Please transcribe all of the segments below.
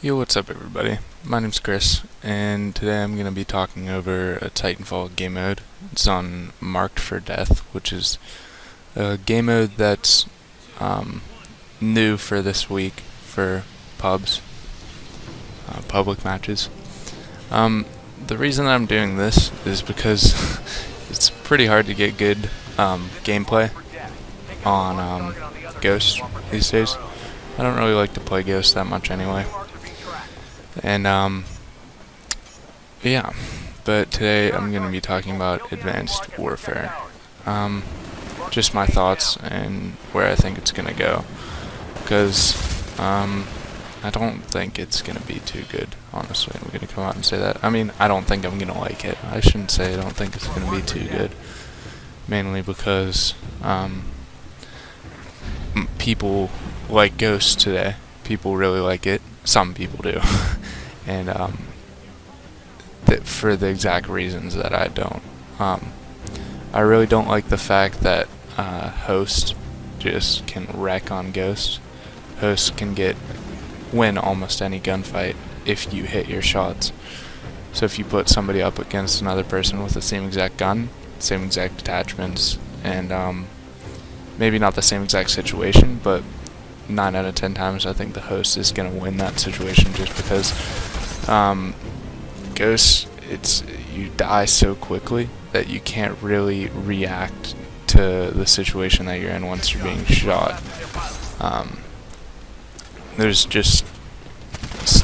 Yo, what's up everybody? My name's Chris, and today I'm going to be talking over a Titanfall game mode. It's on Marked for Death, which is a game mode that's new for this week for pubs, public matches. The reason that I'm doing this is because it's pretty hard to get good gameplay on Ghost these days. I don't really like to play Ghost that much anyway. And yeah, but today I'm going to be talking about Advanced Warfare. Just my thoughts and where I think it's going to go, because I don't think it's going to be too good, honestly. I'm going to come out and say that. I mean, I don't think I'm going to like it. I shouldn't say I don't think it's going to be too good, mainly because people like Ghost today. People really like it. Some people do. And for the exact reasons that I don't. I really don't like the fact that Host just can wreck on Ghost. Host can win almost any gunfight if you hit your shots. So if you put somebody up against another person with the same exact gun, same exact attachments, and maybe not the same exact situation, but 9 out of 10 times I think the Host is going to win that situation, just because Ghost, you die so quickly that you can't really react to the situation that you're in once you're being shot. There's just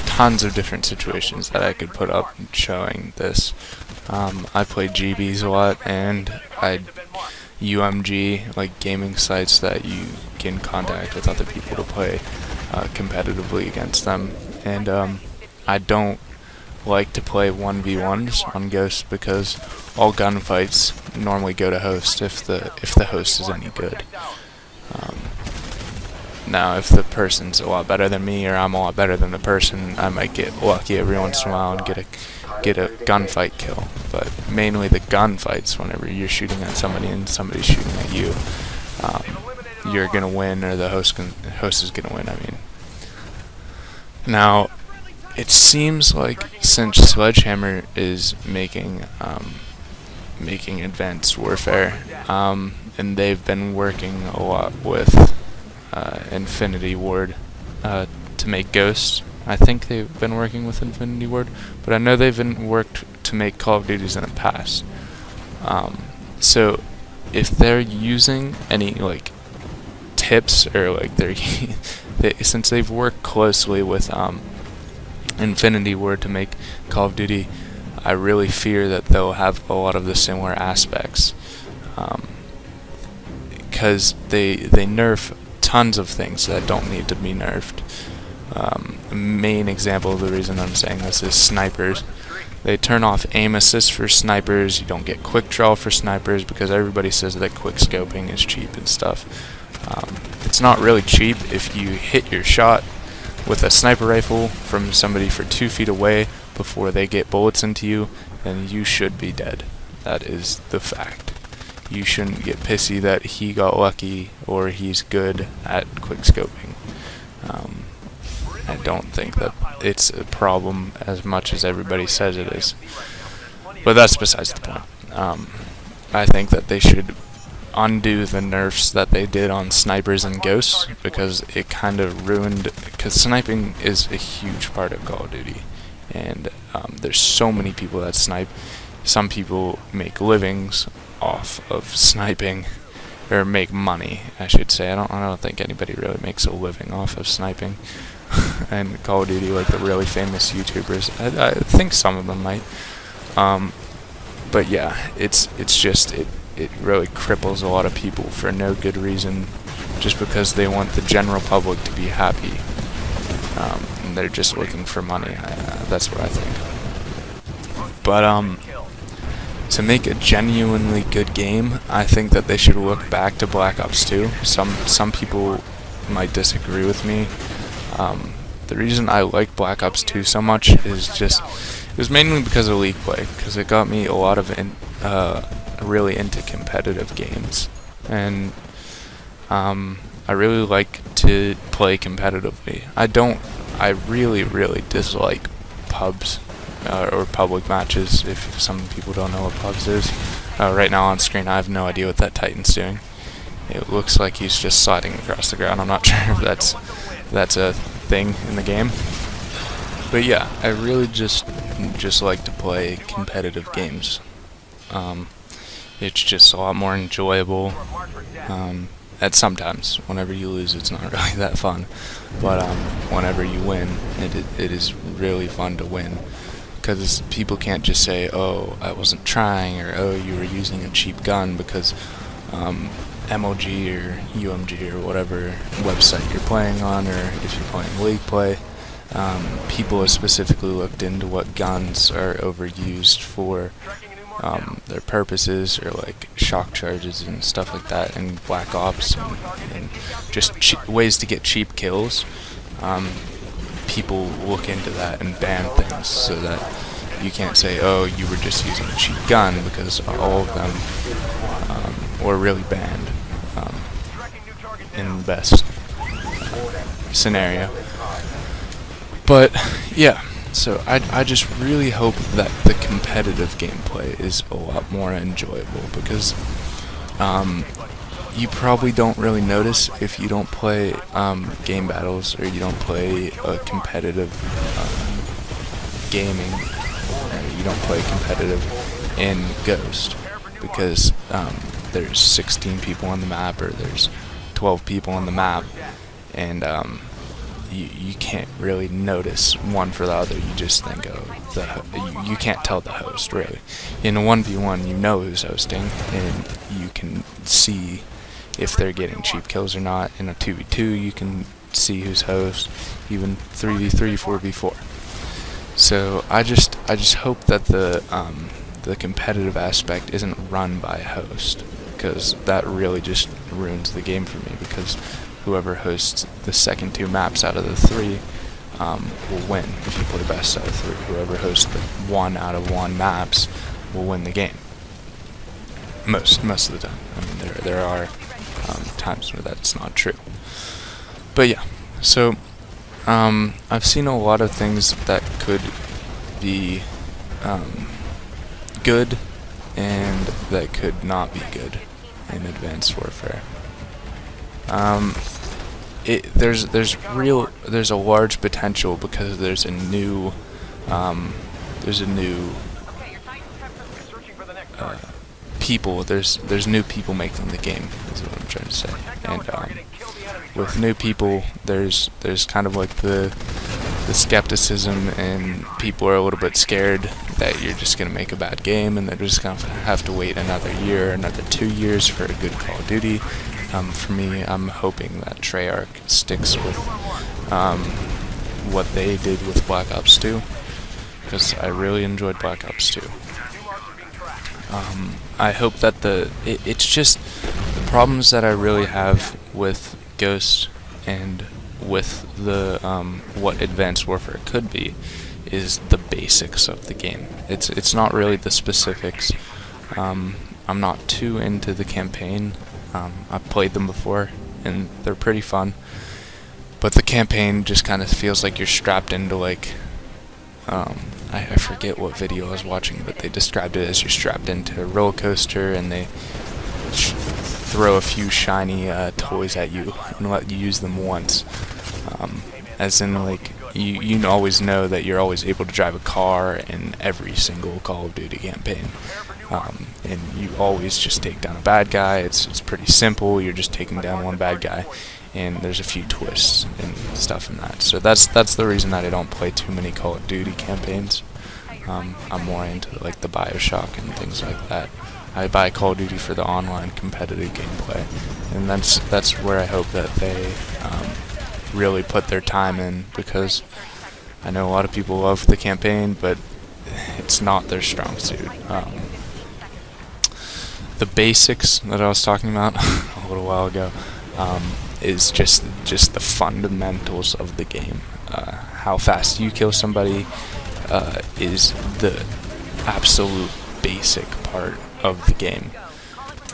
tons of different situations that I could put up showing this. I play GBs a lot, and UMG, like gaming sites that you can contact with other people to play competitively against them, and I don't like to play 1v1s on Ghost because all gunfights normally go to Host if the Host is any good. Now if the person's a lot better than me, or I'm a lot better than the person, I might get lucky every once in a while and get a gunfight kill. But mainly the gunfights, whenever you're shooting at somebody and somebody's shooting at you, you're gonna win, or the Host is gonna win. I mean, now it seems like since Sledgehammer is making Advanced Warfare, and they've been working a lot with Infinity Ward to make Ghost. I think they've been working with Infinity Ward, but I know they've been worked to make Call of Duties in the past. So if they're using any like tips, or like since they've worked closely with Infinity Ward to make Call of Duty, I really fear that they'll have a lot of the similar aspects, because they nerf tons of things that don't need to be nerfed. The main example of the reason I'm saying this is snipers. They turn off aim assist for snipers. You don't get quick draw for snipers because everybody says that quick scoping is cheap and stuff. It's not really cheap. If you hit your shot with a sniper rifle from somebody for 2 feet away before they get bullets into you, then you should be dead. That is the fact. You shouldn't get pissy that he got lucky or he's good at quick scoping. I don't think that it's a problem as much as everybody says it is. But that's besides the point. I think that they should undo the nerfs that they did on snipers and Ghosts, because it kind of ruined, because sniping is a huge part of Call of Duty, and there's so many people that snipe. Some people make livings off of sniping, or make money, I should say. I don't think anybody really makes a living off of sniping and Call of Duty, like the really famous YouTubers. I think some of them might. But yeah, it's just it really cripples a lot of people for no good reason, just because they want the general public to be happy, and they're just looking for money. That's what I think. But to make a genuinely good game, I think that they should look back to Black Ops 2. Some people might disagree with me. The reason I like Black Ops 2 so much is it was mainly because of League play, because it got me a lot of really into competitive games, and I really like to play competitively. I don't I really dislike pubs or public matches. If some people don't know what pubs is, right now on screen I have no idea what that Titan's doing. It looks like he's just sliding across the ground. I'm not sure if that's a thing in the game. But yeah, I really just like to play competitive games. It's just a lot more enjoyable. At sometimes, whenever you lose, it's not really that fun. But whenever you win, it is really fun to win. Because people can't just say, "Oh, I wasn't trying," or "Oh, you were using a cheap gun," because MLG or UMG or whatever website you're playing on, or if you're playing League Play, people have specifically looked into what guns are overused for their purposes, or like shock charges and stuff like that, and Black Ops, and just ways to get cheap kills. People look into that and ban things so that you can't say, "Oh, you were just using a cheap gun," because all of them were really banned in the best scenario. But yeah, so I just really hope that the competitive gameplay is a lot more enjoyable, because you probably don't really notice if you don't play game battles, or you don't play a competitive gaming, or you don't play competitive in Ghost, because there's 16 people on the map, or there's 12 people on the map, and you can't really notice one for the other. You just think, oh, you can't tell the host, really. In a 1v1, you know who's hosting, and you can see if they're getting cheap kills or not. In a 2v2, you can see who's host, even 3v3, 4v4. So I just hope that the competitive aspect isn't run by a host, because that really just ruins the game for me, because whoever hosts the second 2 maps out of the 3 will win if you play best out of 3. Whoever hosts the 1 out of 1 maps will win the game. Most of the time. I mean, there are times where that's not true. But yeah, so I've seen a lot of things that could be good and that could not be good in Advanced Warfare. There's a large potential, because there's a new people. There's new people making the game, is what I'm trying to say. And with new people, there's kind of like the skepticism, and people are a little bit scared that you're just gonna make a bad game, and they're just gonna have to wait another year, another 2 years for a good Call of Duty. For me, I'm hoping that Treyarch sticks with what they did with Black Ops 2, because I really enjoyed Black Ops 2. I hope that it's just the problems that I really have with Ghost and with the what Advanced Warfare could be is the basics of the game. It's not really the specifics. I'm not too into the campaign. I've played them before, and they're pretty fun. But the campaign just kind of feels like you're strapped into, like, I forget what video I was watching, but they described it as you're strapped into a roller coaster, and they throw a few shiny toys at you and let you use them once. As in, like, you always know that you're always able to drive a car in every single Call of Duty campaign. And you always just take down a bad guy. It's pretty simple. You're just taking down one bad guy, and there's a few twists and stuff in that. So that's the reason that I don't play too many Call of Duty campaigns. I'm more into like the BioShock and things like that. I buy Call of Duty for the online competitive gameplay, and that's where I hope that they really put their time in, because I know a lot of people love the campaign, but it's not their strong suit. The basics that I was talking about a little while ago is just the fundamentals of the game. How fast you kill somebody is the absolute basic part of the game.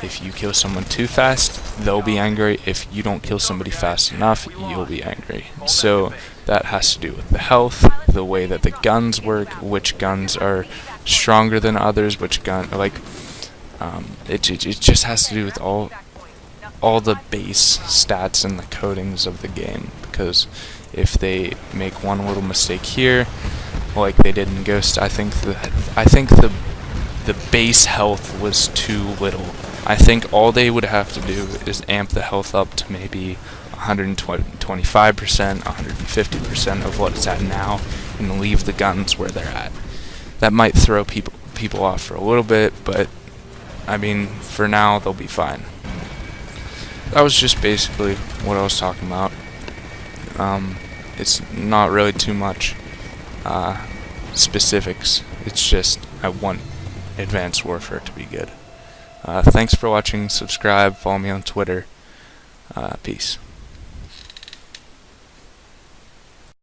If you kill someone too fast, they'll be angry. If you don't kill somebody fast enough, you'll be angry. So That has to do with the health, the way that the guns work, which guns are stronger than others, which gun it just has to do with all the base stats and the codings of the game. Because if they make one little mistake here, like they did in Ghost, I think the base health was too little. I think all they would have to do is amp the health up to maybe 125%, 150% of what it's at now, and leave the guns where they're at. That might throw people off for a little bit, but I mean, for now they'll be fine. That was just basically what I was talking about. It's not really too much specifics. It's just I want Advanced Warfare to be good. Thanks for watching. Subscribe. Follow me on Twitter. Peace.